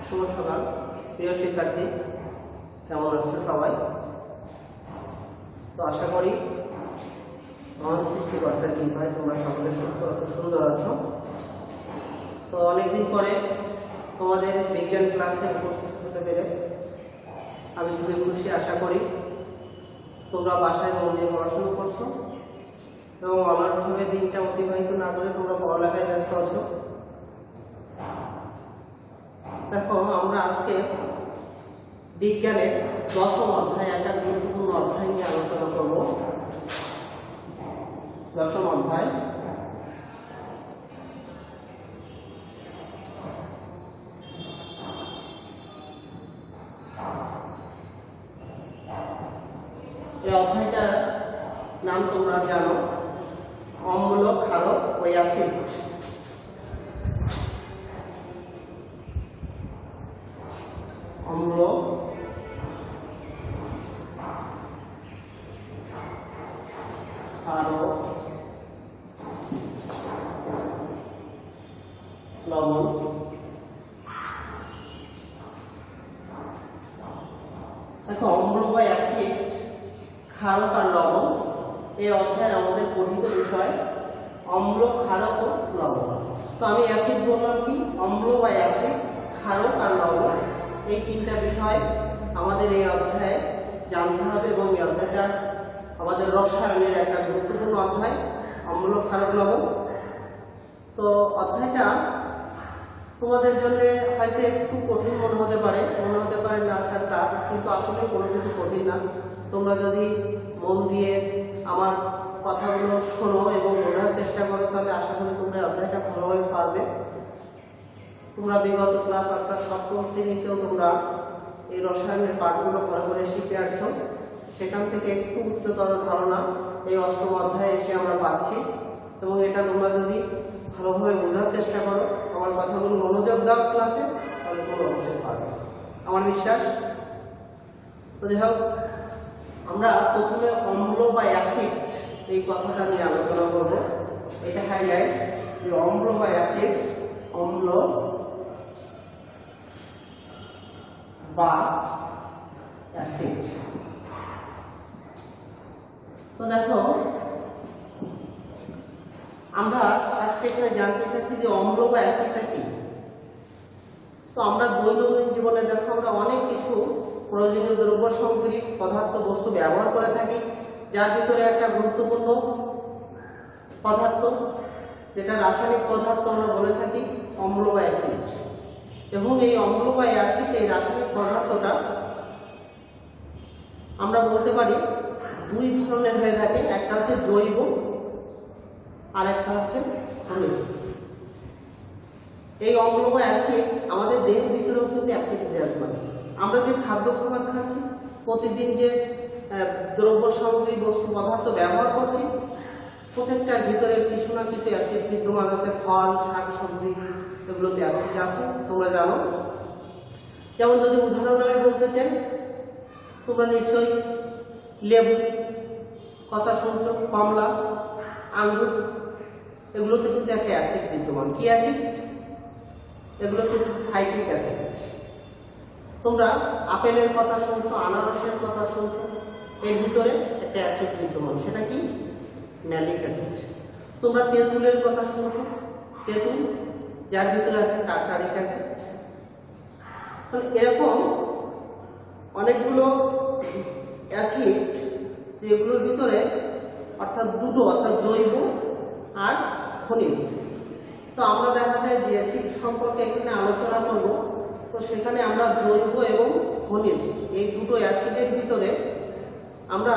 শুভ সকাল প্রিয় শিক্ষার্থী, কেমন আছো সবাই? তো আশা করি মহান সৃষ্টিকর্তার কৃপায় তোমরা সকলে সুস্থ আছো, সুন্দর আছো। তো অনেকদিন পরে তোমাদের বিজ্ঞান ক্লাসে উপস্থিত হতে পেরে আমি খুবই খুশি। আশা করি তোমরা বাসায় মন দিয়ে পড়াশোনা করছো এবং অনার্থভাবে দিনটা অতিবাহিত না করে তোমরা পড়ালেখায় ব্যস্ত আছো। দেখো, আমরা আজকে বিজ্ঞানের 10ম অধ্যায়, একটা গুরুত্বপূর্ণ অধ্যায় নিয়ে আলোচনা করব। 10ম অধ্যায় এই অধ্যায়টার নাম তোমরা জানো, অম্ল, ক্ষারক ও অ্যাসিড। অম্ল, ক্ষারক, লবণ। দেখো, অম্ল বা অ্যাসিড, ক্ষারক আর লবণ এই অধ্যায়ের আমাদের পঠিত বিষয় অম্ল, ক্ষারক ও লবণ। তো আমি অ্যাসিড বললাম কি, অম্ল বা অ্যাসিড, ক্ষারক আর লবণ এই তিনটা বিষয় আমাদের এই অধ্যায়ে জানতে হবে এবং এই অধ্যায়টা আমাদের রসায়নের একটা গুরুত্বপূর্ণ অধ্যায়, অম্ল, ক্ষারক, লবণ। তো অধ্যায়টা তোমাদের জন্য হয়তো একটু কঠিন মনে হতে পারে না স্যার টাফ, কিন্তু আসলে কোনো কিছু কঠিন না। তোমরা যদি মন দিয়ে আমার কথাগুলো শোনো এবং বোঝার চেষ্টা করো, তাহলে আশা করি তোমরা অধ্যায়টা ভালোভাবে পারবে। তোমরা বিগত ক্লাস অর্থাৎ 7ম শ্রেণীতেও তোমরা এই রসায়নের পাঠগুলো ভালো করে শিখে আসছো। সেখান থেকে একটু উচ্চতর ধারণা এই 8ম অধ্যায়ে এসে আমরা পাচ্ছি এবং এটা তোমরা যদি ভালোভাবে বোঝার চেষ্টা করো, আমার কথাগুলো মনোযোগ দাও ক্লাসে, তাহলে তোমরা অবশ্যই পারবে, আমার বিশ্বাস। তো যাই হোক, আমরা প্রথমে অম্ল বা অ্যাসিড এই কথাটা নিয়ে আলোচনা করব। এটা হাইলাইট যে অম্ল বা অ্যাসিড, অম্ল বা অ্যাসিড। তো দেখো, আমরা আজকে এখানে জানতে চাচ্ছি যে অম্ল বা অ্যাসিডটা কি। তো আমরা দৈনন্দিন জীবনে দেখো আমরা অনেক কিছু প্রয়োজনীয় দ্রব্য সামগ্রী, পদার্থ, বস্তু ব্যবহার করে থাকি, যার ভিতরে একটা গুরুত্বপূর্ণ পদার্থ যেটা রাসায়নিক পদার্থ আমরা বলে থাকি অম্ল বা অ্যাসিড। এবং এই অম্ল বা অ্যাসিড, এই রাসায়নিক পদার্থটা আমরা বলতে পারি দুই ধরনের হয়ে থাকে, একটা হচ্ছে জৈব আর একটা হচ্ছে খনিজ। এই অম্ল বা অ্যাসিড আমাদের দেহের ভিতরেও কিন্তু অ্যাসিড বিরাজমান। আমরা যে খাদ্য খাবার খাচ্ছি, প্রতিদিন যে দ্রব্য সামগ্রী, বস্তু, পদার্থ ব্যবহার করছি, প্রত্যেকটার ভিতরে কিছু না কিছু অ্যাসিড বিদ্যমান আছে। ফল, শাক, সবজি এগুলোতে অ্যাসিড আছে, তোমরা জানো। যেমন যদি উদাহরণ আমি বলতে চাই, তোমরা নিশ্চয়ই লেবু কথা শুনছো, কমলা, আঙ্গুর, এগুলোতে কিন্তু একটা অ্যাসিড বিদ্যমান। কি অ্যাসিড? এগুলো কিন্তু সাইট্রিক অ্যাসিড। তোমরা আপেলের কথা শুনছো, আনারসের কথা শুনছো, এর ভিতরে একটা অ্যাসিড বিদ্যমান, সেটা কি? Malic acid. তোমরা তেঁতুলের কথা শুনছো, তেঁতুল, যার ভিতরে আছে টার্টারিক অ্যাসিড। এরকম অনেকগুলো অ্যাসিড যেগুলোর ভিতরে অর্থাৎ দুটো, অর্থাৎ জৈব আর খনিজ। তো আমরা দেখা যায় যে অ্যাসিড সম্পর্কে এখানে আলোচনা করব। তো সেখানে আমরা জৈব এবং খনিজ এই দুটো অ্যাসিডের ভিতরে আমরা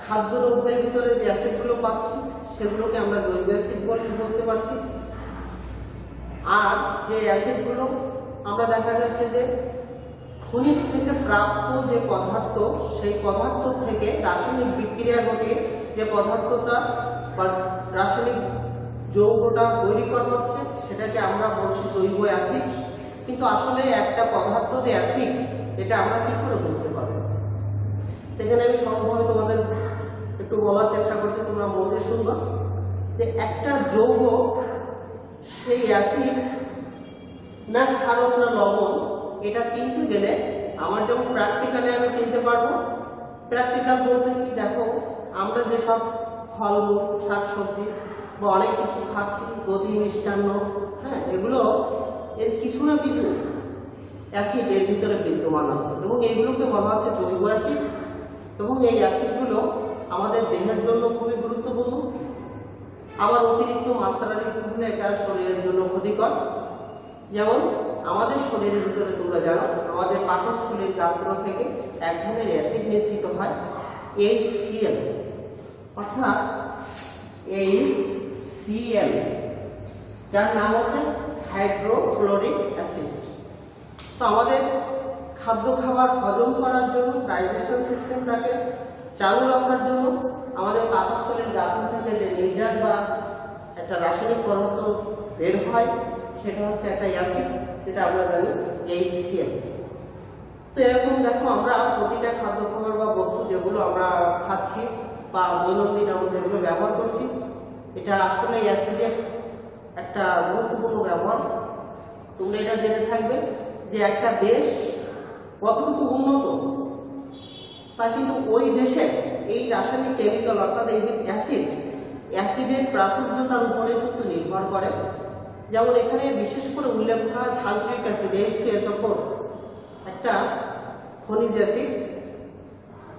খাদ্যদ্রব্যের ভিতরে যে অ্যাসিডগুলো পাচ্ছি সেগুলোকে আমরা জৈব অ্যাসিড বলতে পারছি। আর যে অ্যাসিডগুলো আমরা দেখা যাচ্ছে যে খনিজ থেকে প্রাপ্ত যে পদার্থ, সেই পদার্থ থেকে রাসায়নিক বিক্রিয়া ঘটিয়ে যে পদার্থটা বা রাসায়নিক যৌগটা তৈরি করা হচ্ছে সেটাকে আমরা বলছি জৈব অ্যাসিড। কিন্তু আসলে একটা পদার্থ যে অ্যাসিড, এটা আমরা কি করে বুঝতে পারবো? সেখানে আমি সর্বভাবে তোমাদের একটু বলার চেষ্টা করছি, তোমরা মন দিয়ে শুনবা যে একটা যৌগ সেই অ্যাসিড না ক্ষারক না লবণ এটা চিনতে গেলে আমার যেমন প্র্যাকটিক্যালি আমি চিনতে পারবো। প্র্যাকটিক্যাল বলতে কি, দেখো আমরা যেসব ফলমূল শাকসবজি বা অনেক কিছু খাচ্ছি, দধি মিষ্টান্ন, হ্যাঁ, এগুলো এর কিছু না কিছু অ্যাসিড এর ভিতরে বিদ্যমান আছে এবং এইগুলোকে বলা হচ্ছে জৈব অ্যাসিড। এবং এই অ্যাসিডগুলো আমাদের দেহের জন্য খুবই গুরুত্বপূর্ণ। আবার অতিরিক্ত মাত্রার হলে এটা শরীরের জন্য ক্ষতিকর। যেমন আমাদের শরীরের ভিতরে তোমরা জানো আমাদের পাকস্থলীর গাত্র থেকে এক ধরনের অ্যাসিড নিঃসৃত হয়, HCl, অর্থাৎ HCl, যার নাম হচ্ছে হাইড্রোক্লোরিক অ্যাসিড। তো আমাদের খাদ্য খাবার হজম করার জন্য, ডাইজেশন সিস্টেমটাকে চালু রাখার জন্য আমাদের পাকস্থলীর গাত্র থেকে যে নির্যাস বা একটা রাসায়নিক পদার্থ বের হয় সেটা হচ্ছে একটা অ্যাসিড, যেটা আমরা জানি HCl। তো এরকম দেখো আমরা প্রতিটা খাদ্য খাবার বা বস্তু যেগুলো আমরা খাচ্ছি বা দৈনন্দিন আমরা যেগুলো ব্যবহার করছি, এটা আসলে অ্যাসিডের একটা গুরুত্বপূর্ণ ব্যবহার। তোমরা এটা জেনে থাকবে যে একটা দেশ কতটুকু উন্নত তা কিন্তু ওই দেশে এই রাসায়নিক কেমিক্যাল অর্থাৎ এই যে অ্যাসিডের প্রাচুর্যতার উপরে কিন্তু নির্ভর করে। যেমন এখানে বিশেষ করে উল্লেখ করা হয় সালফিউরিক অ্যাসিড, H2SO4, একটা খনিজ অ্যাসিড।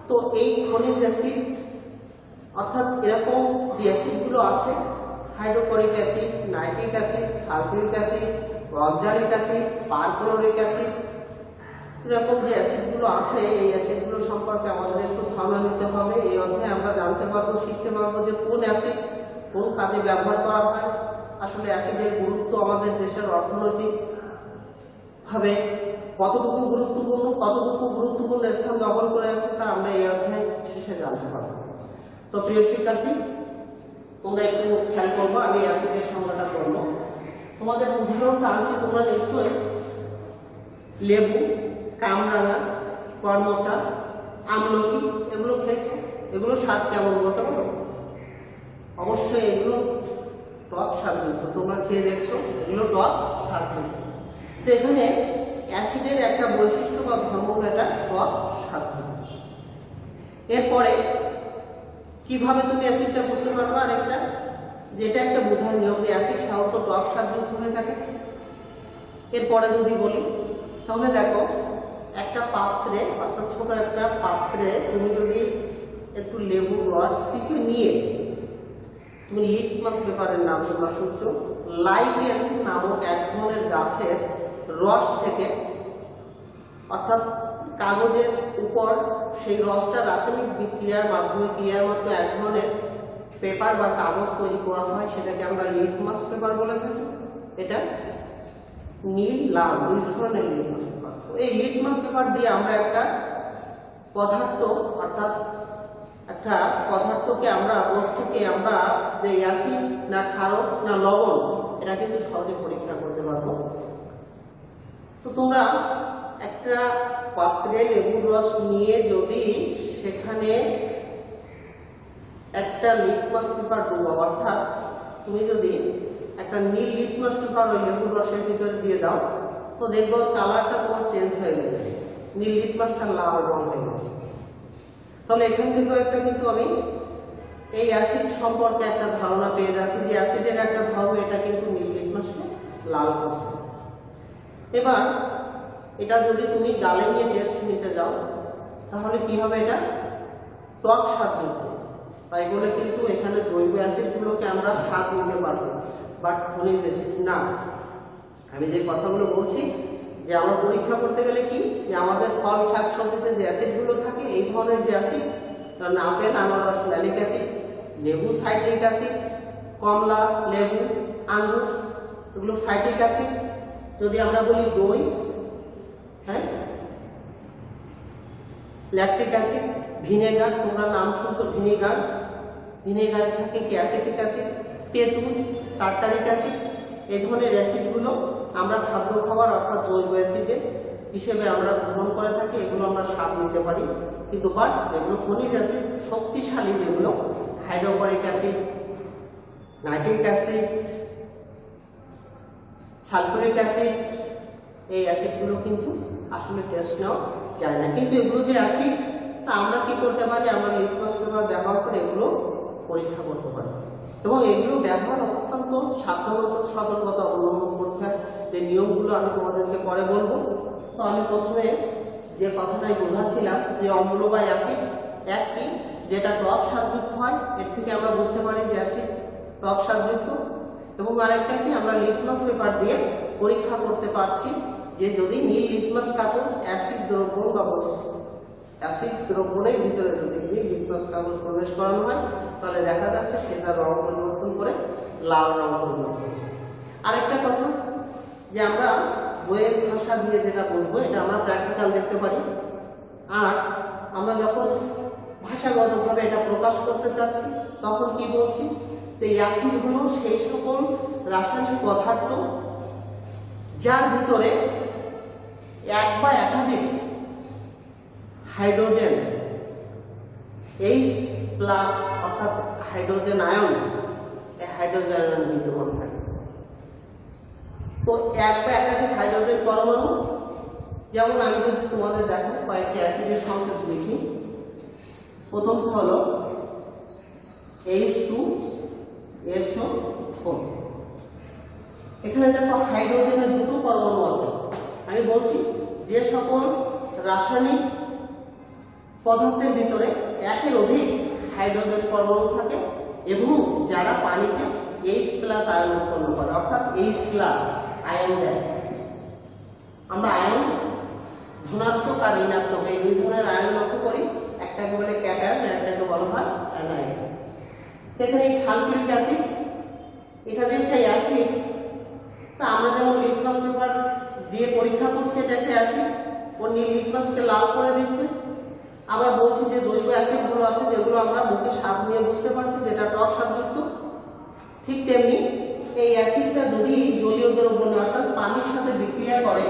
তো এই খনিজ অ্যাসিড অর্থাৎ এরকম যে অ্যাসিডগুলো আছে, hydrochloric acid, nitric acid, sulphuric acid, oxalic acid, perchloric acid, এরকম যে অ্যাসিডগুলো আছে এই অ্যাসিডগুলো সম্পর্কে আমাদের একটু ধারণা নিতে হবে। এই অধ্যায়ে আমরা জানতে পারবো, শিখতে পারবো যে কোন অ্যাসিড কোন কাজে ব্যবহার করা হয়, আসলে অ্যাসিডের গুরুত্ব আমাদের দেশের অর্থনৈতিক ভাবে কতটুকু গুরুত্বপূর্ণ স্থান দখল করে আছে তা আমরা এই অধ্যায় শেষে জানতে পারবো। তো প্রিয় শিক্ষার্থী, তোমরা একটু খেয়াল করবো, আমি অ্যাসিডের সংজ্ঞাটা করবো। তোমাদের উদাহরণটা আছে, তোমরা নিশ্চয়ই লেবু, কামরাঙা, কর্মচা, আমলকি এগুলো খেয়েছো। এগুলো স্বাদ কেমন বলতে পারো? অবশ্যই এগুলো টক স্বাদযুক্ত, তোমরা খেয়ে দেখছো, এগুলো টক স্বাদযুক্ত। তো এখানে অ্যাসিডের একটা বৈশিষ্ট্য বা ধর্ম হলো এটা টক স্বাদযুক্ত। এরপরে কিভাবে তুমি অ্যাসিডটা বুঝতে পারবে? আরেকটা যেটা একটা বোঝার নিয়ম, অ্যাসিড সাধারণত টক স্বাদযুক্ত হয়ে থাকে। এরপরে যদি বলি তাহলে দেখো একটা পাত্রে অর্থাৎ ছোট একটা পাত্রে তুমি যদি একটু লেবুর রস থেকে নিয়ে তুমি লিটমাস পেপারের নাম তোমরা শুনছো, লাইকেন নামক এক ধরনের গাছের রস থেকে অর্থাৎ কাগজের উপর সেই রসটা রাসায়নিক বিক্রিয়ার মাধ্যমে এক ধরনের পেপার বা কাগজ তৈরি করা হয়, সেটাকে আমরা লিটমাস পেপার বলে থাকি। এটা নীল লাল দুই ধরনের লিটমাস পেপার। এই লিটমাস পেপার দিয়ে আমরা একটা পদার্থ অর্থাৎ একটা পদার্থকে আমরা বস্তুকে আমরা যে অ্যাসিড না ক্ষারক না লবণ এটা কিন্তু সহজে পরীক্ষা করতে পারবো। তো তোমরা একটা পাত্রে লেবুর রস নিয়ে যদি সেখানে একটা লিটমাস পেপার ডুবাও, অর্থাৎ তুমি যদি একটা নীল লিটমাস পেপার ওই লেবুর রসের ভিতরে দিয়ে দাও, তো দেখবো কালারটা তোমার চেঞ্জ হয়ে গেছে, নীল লিটমাসটা লাল রং হয়ে গেছে। তাহলে এখান থেকেও একটা কিন্তু আমি এই অ্যাসিড সম্পর্কে একটা ধারণা পেয়ে যাচ্ছি যে অ্যাসিডের একটা ধর্ম, এটা কিন্তু নীল লিটমাসকে লাল করছে। এবার এটা যদি তুমি গালে নিয়ে টেস্ট নিতে যাও তাহলে কি হবে? এটা টক স্বাদযুক্ত। তাই বলে কিন্তু এখানে জৈব অ্যাসিডগুলোকে আমরা স্বাদ নিতে পারবো, বাট খনিজ অ্যাসিড না। আমি যে কথাগুলো বলছি যে আমরা পরীক্ষা করতে গেলে কি যে আমাদের ফল শাক সবজিতে যে অ্যাসিডগুলো থাকে এই ধরনের যে অ্যাসিড, কারণ আপেল আনারস ম্যালিক অ্যাসিড, লেবু সাইট্রিক অ্যাসিড, কমলা লেবু আঙ্গুর এগুলো সাইট্রিক অ্যাসিড। যদি আমরা বলি দই, হ্যাঁ, ল্যাকটিক অ্যাসিড, ভিনেগার, তোমরা নাম শুনছো ভিনেগার থাকে কি অ্যাসিটিক অ্যাসিড, তেঁতুল, টার্টারিক অ্যাসিড, এই ধরনের অ্যাসিডগুলো আমরা খাদ্য খাবার অর্থাৎ জৈব অ্যাসিডের হিসেবে আমরা গ্রহণ করে থাকি। এগুলো আমরা স্বাদ নিতে পারি, কিন্তু বাট যেগুলো খনিজ অ্যাসিড শক্তিশালী, যেগুলো hydrochloric acid, nitric acid, sulphuric acid, এই অ্যাসিডগুলো কিন্তু আসলে টেস্ট নেওয়া যায় না। কিন্তু এগুলো যে অ্যাসিড, তা আমরা কি করতে পারি, আমরা লিটমাস পেপার ব্যবহার করে এগুলো পরীক্ষা করতে পারি। এবং এগুলো ব্যবহার অত্যন্ত সাবধানতা সতর্কতা অবলম্বন করতে হয়। যে নিয়মগুলো আমি তোমাদেরকে পরে বলবো। তো আমি প্রথমে যে কথাটাই বোঝাচ্ছিলাম যে অম্ল বা অ্যাসিড একটি যেটা টক স্বাদযুক্ত হয়, এর থেকে আমরা বুঝতে পারি যে অ্যাসিড টক স্বাদযুক্ত। এবং আরেকটা কি, আমরা লিটমাস পেপার দিয়ে পরীক্ষা করতে পারছি যে যদি নীল লিটমাস কাগজ অ্যাসিড দ্রবণ বা অ্যাসিড দ্রবণের ভিতরে যদি নীল লিটমাস কাগজ প্রবেশ করানো হয়, তাহলে দেখা যাচ্ছে সেটা রং পরিবর্তন করে লাল রং পরিবর্তন হচ্ছে। আরেকটা কথা, যে আমরা বইয়ের ভাষা দিয়ে যেটা বুঝবো, এটা আমরা প্র্যাকটিক্যাল দেখতে পারি। আর আমরা যখন ভাষাগতভাবে এটা প্রকাশ করতে চাচ্ছি, তখন কি বলছি, যে অ্যাসিড হলো সেই সকল রাসায়নিক পদার্থ যার ভিতরে এক বা একাধিক হাইড্রোজেন H+ অর্থাৎ হাইড্রোজেন আয়ন, এই হাইড্রোজেন আয়ন বিদ্যমান থাকে। তো এক বা একাধিক হাইড্রোজেন পরমাণু, যেমন আমি যদি তোমাদের দেখাই কয়েকটি অ্যাসিডের সংকেত লিখি। প্রথমটা হলো H2SO4। এখানে দেখো হাইড্রোজেনের দুটো পরমাণু আছে। আমি বলছি যে সকল রাসায়নিক পদার্থের ভিতরে একের অধিক হাইড্রোজেন পরমাণু থাকে এবং যারা পানিতে H+ আয়ন উৎপন্ন করে, অর্থাৎ H+ আয়ন দেয়। আমরা আয়ন ধনাত্মক আর ঋণাত্মক এই দুই ধরনের আয়ন লক্ষ্য করি। একটাকে বলে ক্যাটায়ন, একটাকে বলা হয় অ্যানায়ন। এখানে এই সালফিউরিক অ্যাসিড, এটা যে একটা অ্যাসিড, তা আমরা যেমন লিটমাস পেপার দিয়ে পরীক্ষা করছি, এটা একটা অ্যাসিড, ওর নীল লিটমাসকে লাল করে দিচ্ছে। আবার বলছি যে জৈব অ্যাসিডগুলো আছে যেগুলো আমরা মুখে স্বাদ নিয়ে বুঝতে পারছি যেটা টক স্বাদযুক্ত। ঠিক তেমনি এই অ্যাসিডটা যদি জলীয় দ্রবণে অর্থাৎ পানির সাথে বিক্রিয়া করে,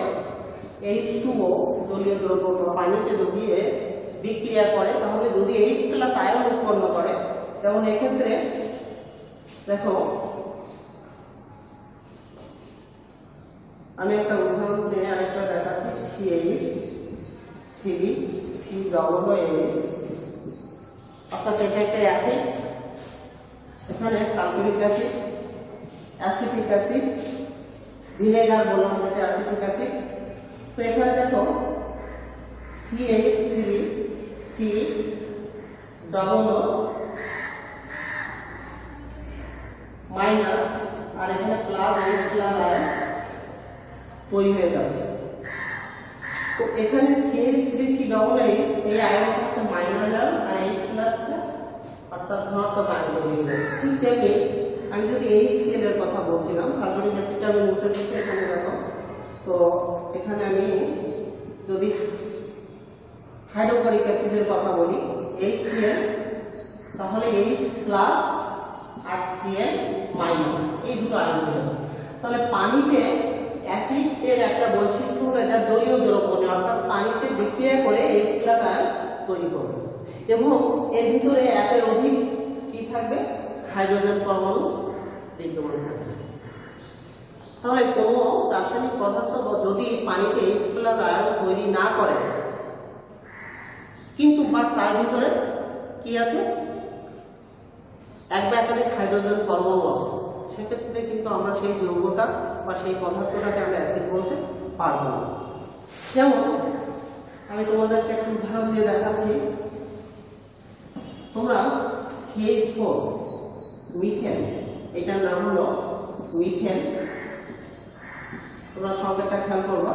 H2O জলীয় দ্রবণ পানিতে যদি বিক্রিয়া করে, তাহলে যদি H+ আয়ন উৎপন্ন করে, যেমন এক্ষেত্রে দেখো আমি একটা উদাহরণ দিয়ে আরেকটা দেখাচ্ছি। CH3COOH, অর্থাৎ এটা একটা অ্যাসিড। এখানে sulphuric acid, acetic acid, vinegar বললাম যেটা অ্যাসিটিক অ্যাসিড। তো এখানে দেখো CH3COO- আর এখানে +H+ আয়ন তৈরি হয়ে যাচ্ছে। তো এখানে CH3COOH এই আয়নটা হচ্ছে মাইনাস আয়ন আর H+ অর্থাৎ ধনাত্মক আয়ন তৈরি হয়ে যাচ্ছে। ঠিক তেমনি আমি যদি HCl এর কথা বলছিলাম, সালফিউরিক অ্যাসিডটা আমি মুছে দিচ্ছি। এখানে দেখো, তো এখানে আমি যদি হাইড্রোক্লোরিক অ্যাসিডের কথা বলি HCl, তাহলে H+ আর Cl- এই দুটো আয়ন হয়ে যাবে। তাহলে পানিতে অ্যাসিড এর একটা বৈশিষ্ট্য হলো এটা জলীয় দ্রবণে অর্থাৎ পানিতে বিক্রিয়া করে H+ আয়ন তৈরি করবে এবং এর ভিতরে একের অধিক কি থাকবে, হাইড্রোজেন পরমাণু বিদ্যমান থাকবে। তাহলে কোনো রাসায়নিক পদার্থ যদি পানিতে H+ আয়ন তৈরি না করে, কিন্তু তার ভিতরে কি আছে, এক বা একাধিক হাইড্রোজেন পরমাণু আছে, সেক্ষেত্রে কিন্তু আমরা সেই যৌগটা বা সেই পদার্থটাকে আমরা অ্যাসিড বলতে পারবো না। যেমন আমি তোমাদেরকে একটা উদাহরণ দিয়ে দেখাচ্ছি। তোমরা CH4 মিথেন, এটার নাম হলো মিথেন, তোমরা সংকেতটা খেয়াল করবা।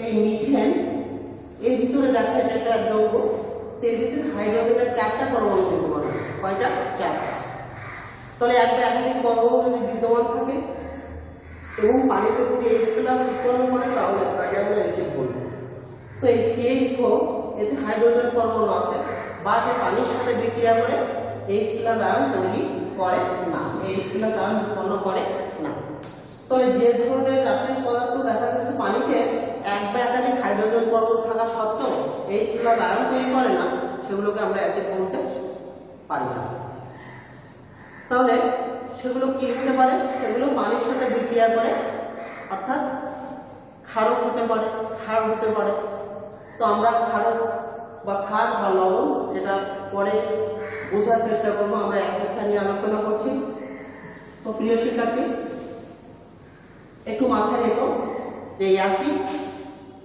এই মিথেন এর ভিতরে দেখো এটা একটা যৌগ, এর ভিতরে হাইড্রোজেনের 4টা পরমাণু বিদ্যমান আছে। কয়টা? 4টা। তাহলে একটা একাধিক পরমাণু যদি বিদ্যমান থাকে এবং পানিতে যদি H+ উৎপন্ন করে, তাহলে তাকে আমরা অ্যাসিড বলবো। তো এই CH4 এতে হাইড্রোজেন পরমাণু আছে, বাট পানির সাথে বিক্রিয়া করে H+ আয়ন তৈরি করে না, H+ আয়ন উৎপন্ন করে না। তবে যে ধরনের রাসায়নিক পদার্থ দেখা যাচ্ছে পানিতে এক বা একাধিক হাইড্রোজেন পরমাণু থাকা সত্ত্বেও H+ আয়ন তৈরি করে না, সেগুলোকে আমরা অ্যাসিড বলতে পারি না। তাহলে সেগুলো কি হতে পারে, সেগুলো পানির সাথে বিক্রিয়া করে, অর্থাৎ ক্ষারক হতে পারে, ক্ষার হতে পারে। তো আমরা ক্ষারক বা ক্ষার বা লবণ এটা পরে বোঝার চেষ্টা করবো, আমরা অ্যাসিডটা নিয়ে আলোচনা করছি। তো প্রিয় শিক্ষার্থী, একটু মাথায় রেখো যে অ্যাসিড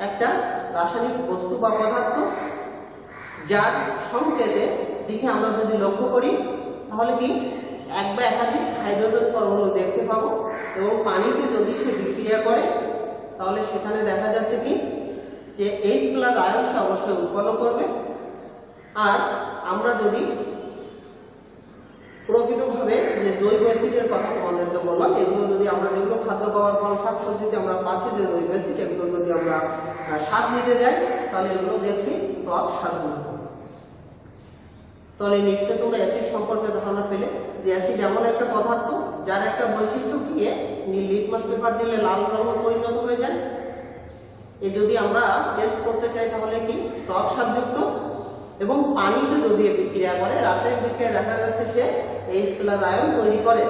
একটা রাসায়নিক বস্তু বা পদার্থ, যার সংকেতে দিকে আমরা যদি লক্ষ্য করি তাহলে কি এক বা একাধিক হাইড্রোজেন পরমাণু দেখতে পাবো, এবং পানিতে যদি সে বিক্রিয়া করে তাহলে সেখানে দেখা যাচ্ছে কি যে H+ আয়ন সে অবশ্যই উৎপন্ন করবে। আর আমরা যদি প্রকৃতভাবে যে জৈব অ্যাসিডের কথা তোমাদেরকে বললাম, এগুলো যদি আমরা যেগুলো খাদ্য খাবার ফল শাকসবজিতে আমরা পাচ্ছি যে জৈব অ্যাসিড, এগুলো যদি আমরা স্বাদ নিতে যাই তাহলে এগুলো দেখছি টক স্বাদযুক্ত। তাহলে নিশ্চয়ই তোমরা অ্যাসিড সম্পর্কে ধারণা পেলে যে অ্যাসিড এমন একটা পদার্থ যার একটা বৈশিষ্ট্য কি, লিটমাস পেপার দিলে লাল রঙে পরিণত হয়ে যায়। যদি আমরা টেস্ট করতে চাই তাহলে কি টক স্বাদযুক্ত, এবং পানিতে যদি বিক্রিয়া করে রাসায়নিক বিক্রিয়া দেখা যাচ্ছে সে H+ আয়ন তৈরি করে।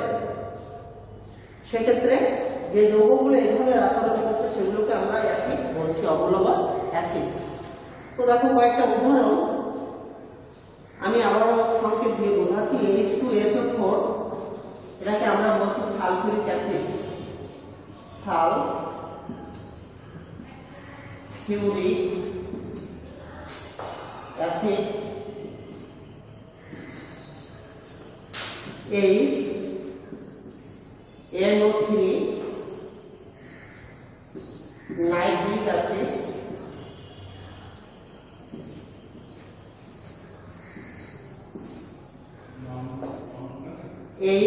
সেক্ষেত্রে যে যৌগগুলো এই ধরনের আচরণ করছে সেগুলোকে আমরা অ্যাসিড বলছি, অম্লবল অ্যাসিড। তো দেখো কয়েকটা উদাহরণ আমি আবারও সংকেত দিয়ে বোঝাচ্ছি। H2SO4 এটাকে আমরা বলছি sulphuric acid, sulphuric acid. NO3 nitric acid,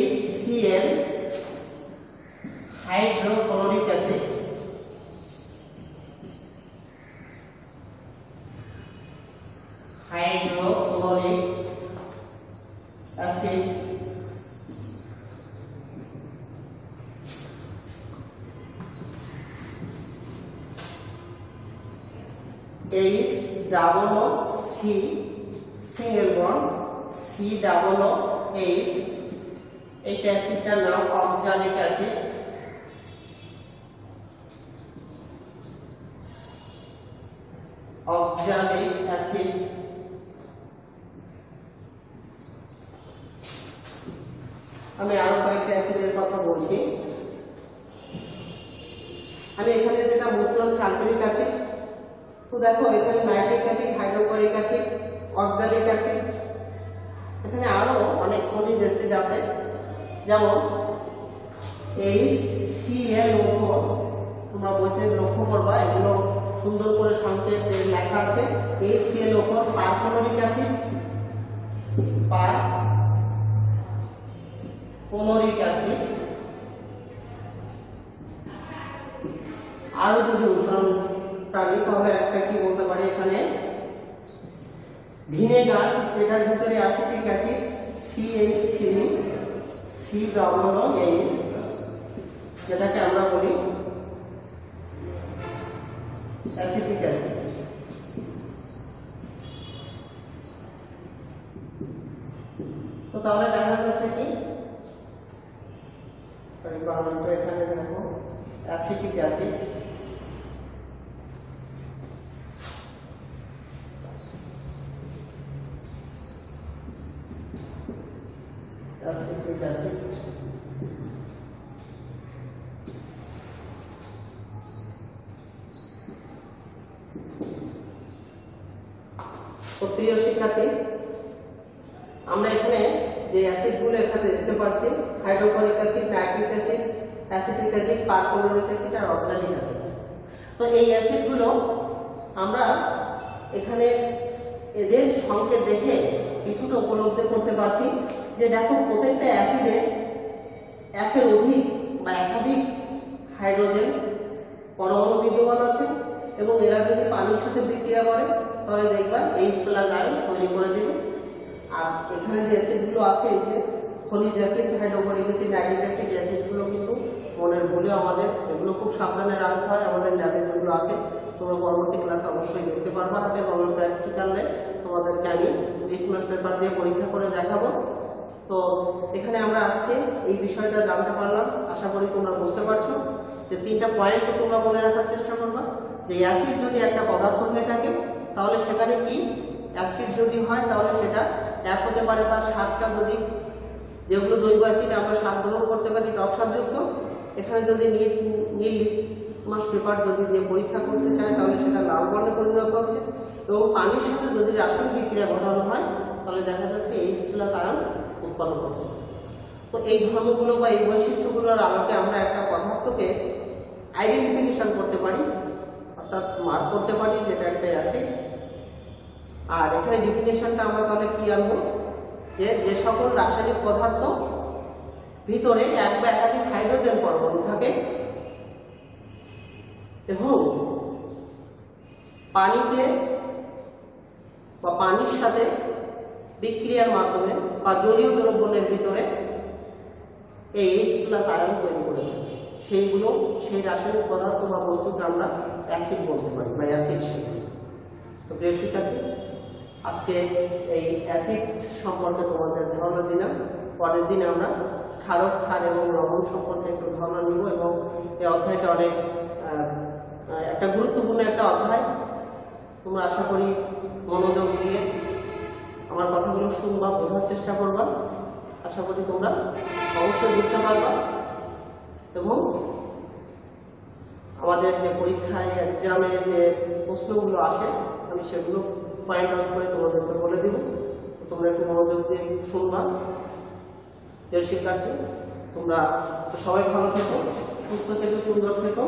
HCl hydrochloric acid, hydrochloric acid, HCC single bond COOH, এই অ্যাসিডটার নাম অক্সালিক অ্যাসিড। Oxalic acid. আমি আরো কয়েকটা অ্যাসিডের কথা বলছি। আমি এখানে যেটা বলছিলাম সালফিউরিক অ্যাসিড। তো দেখো এখানে nitric acid, hydrochloric acid, oxalic acid, এখানে আরো অনেক খনিজ অ্যাসিড আছে, যেমন HClO4। তোমরা বইতে লক্ষ্য করবা এগুলো সুন্দর করে সংকেত লেখা আছে। HClO4 পারফ্লোরিক acid, perfluoric acid. আরো যদি উদাহরণ টানি তাহলে একটা কি বলতে পারি, এখানে ভিনেগার, এটার ভিতরে অ্যাসিটিক অ্যাসিড CH3COOH, যেটাকে আমরা বলি অ্যাসিটিক অ্যাসিড। তো তাহলে দেখা যাচ্ছে কি এখানে দেখো অ্যাসিটিক অ্যাসিড, অ্যাসিটিক অ্যাসিড। তো প্রিয় শিক্ষার্থী, আমরা এখানে যে অ্যাসিডগুলো এখানে দেখতে পাচ্ছি, hydrochloric acid, nitric acid, acetic acid, perfluoric acid আর অক্সালিক অ্যাসিড। তো এই অ্যাসিডগুলো আমরা এখানে এদের সংকেত দেখে কিছুটা উপলব্ধি করতে পারছি যে দেখো প্রত্যেকটা অ্যাসিডে একের অধিক বা একাধিক হাইড্রোজেন পরমাণু বিদ্যমান আছে, এবং এরা যদি পানির সাথে বিক্রিয়া করে তাহলে দেখবা H+ আয়ন তৈরি করে দেবে। আর এখানে যে অ্যাসিডগুলো আছে, এই যে খনিজ acid, hydrochloric acid, nitric acid, অ্যাসিডগুলো কিন্তু মনের ভুলেও আমাদের এগুলো খুব সাবধানে রাখতে হয়। আমাদের ল্যাবে যেগুলো আছে তোমরা পরবর্তী ক্লাসে অবশ্যই দেখতে পারবা, এবং প্র্যাকটিক্যালে তোমাদেরকে আমি লিটমাস পেপার দিয়ে পরীক্ষা করে দেখাবো। তো এখানে আমরা আজকে এই বিষয়টা জানতে পারলাম। আশা করি তোমরা বুঝতে পারছো যে 3টা পয়েন্ট তোমরা মনে রাখার চেষ্টা করবা। যে অ্যাসিড যদি একটা পদার্থ হয়ে থাকে তাহলে সেখানে কি অ্যাসিড যদি হয় তাহলে সেটা এক হতে পারে তার স্বাদটা, যদি যেগুলো জৈব অ্যাসিড আমরা স্বাদ গ্রহণ করতে পারি টক স্বাদযুক্ত, এখানে যদি নীল মাস পেপার যদি দিয়ে পরীক্ষা করতে চায় তাহলে সেটা লাল বর্ণে পরিণত হচ্ছে। এবং পানির সাথে যদি রাসায়নিক বিক্রিয়া ঘটানো হয় তাহলে দেখা যাচ্ছে H+ আয়ন উৎপন্ন করছে। তো এই ধর্মগুলো বা এই বৈশিষ্ট্যগুলোর আলোকে আমরা একটা পদার্থকে আইডেন্টিফিকেশন করতে পারি, অর্থাৎ মার্ক করতে পারি যেটা একটা অ্যাসিড। আর এখানে ডেফিনেশনটা আমরা তাহলে কি আনবো, যে সকল রাসায়নিক পদার্থ ভিতরে এক বা একাধিক হাইড্রোজেন পরমাণু থাকে এবং পানিতে বা পানির সাথে বিক্রিয়ার মাধ্যমে বা জলীয় দ্রবণের ভিতরে এই H+ আয়ন তৈরি করে সেইগুলো সেই রাসায়নিক পদার্থ বা বস্তুকে আমরা অ্যাসিড বলতে পারি বা অ্যাসিড শিখি। তো প্রিয় শিক্ষার্থী, আজকে এই অ্যাসিড সম্পর্কে তোমাদের ধারণা দিলাম। পরের দিন আমরা ক্ষারক, ক্ষার এবং লবণ সম্পর্কে একটু ধারণা নিব এবং এই অধ্যায়টা অনেক একটা গুরুত্বপূর্ণ একটা অধ্যায়। তোমরা আশা করি মনোযোগ দিয়ে আমার কথাগুলো শুনবা, বোঝার চেষ্টা করবা। আশা করি তোমরা অবশ্যই বুঝতে পারবা এবং আমাদের যে পরীক্ষায় এক্সামে যে প্রশ্নগুলো আসে আমি সেগুলো পয়েন্ট আউট করে তোমাদেরকে বলে দিব। তোমরা একটু মনোযোগ দিয়ে শুনবা। প্রিয় শিক্ষার্থী, তোমরা সবাই ভালো থেকো, সুস্থ থেকো, সুন্দর থেকো।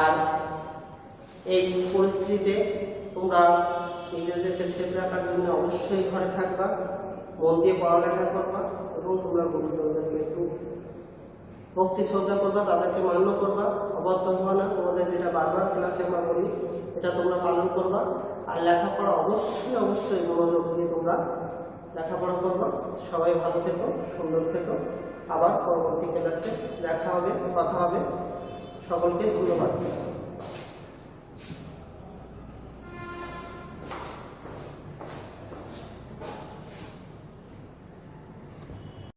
আর এই পরিস্থিতিতে তোমরা নিজেদেরকে সেফ রাখার জন্য অবশ্যই ঘরে থাকবা, মন দিয়ে পড়ালেখা করবা এবং তোমরা গুরুজনদেরকে একটু ভক্তি শ্রদ্ধা করবা, তাদেরকে মান্য করবা, অবদ্ধ হওয়া না। তোমাদের যেটা বারবার ক্লাসে আমরা বলি এটা তোমরা পালন করবা। আর লেখাপড়া অবশ্যই মনোযোগ দিয়ে তোমরা লেখাপড়া করবা। সবাই ভালো থেকো, সুন্দর থেকো। আবার পরবর্তী ক্লাসে দেখা হবে, কথা হবে। সকলকে ধন্যবাদ।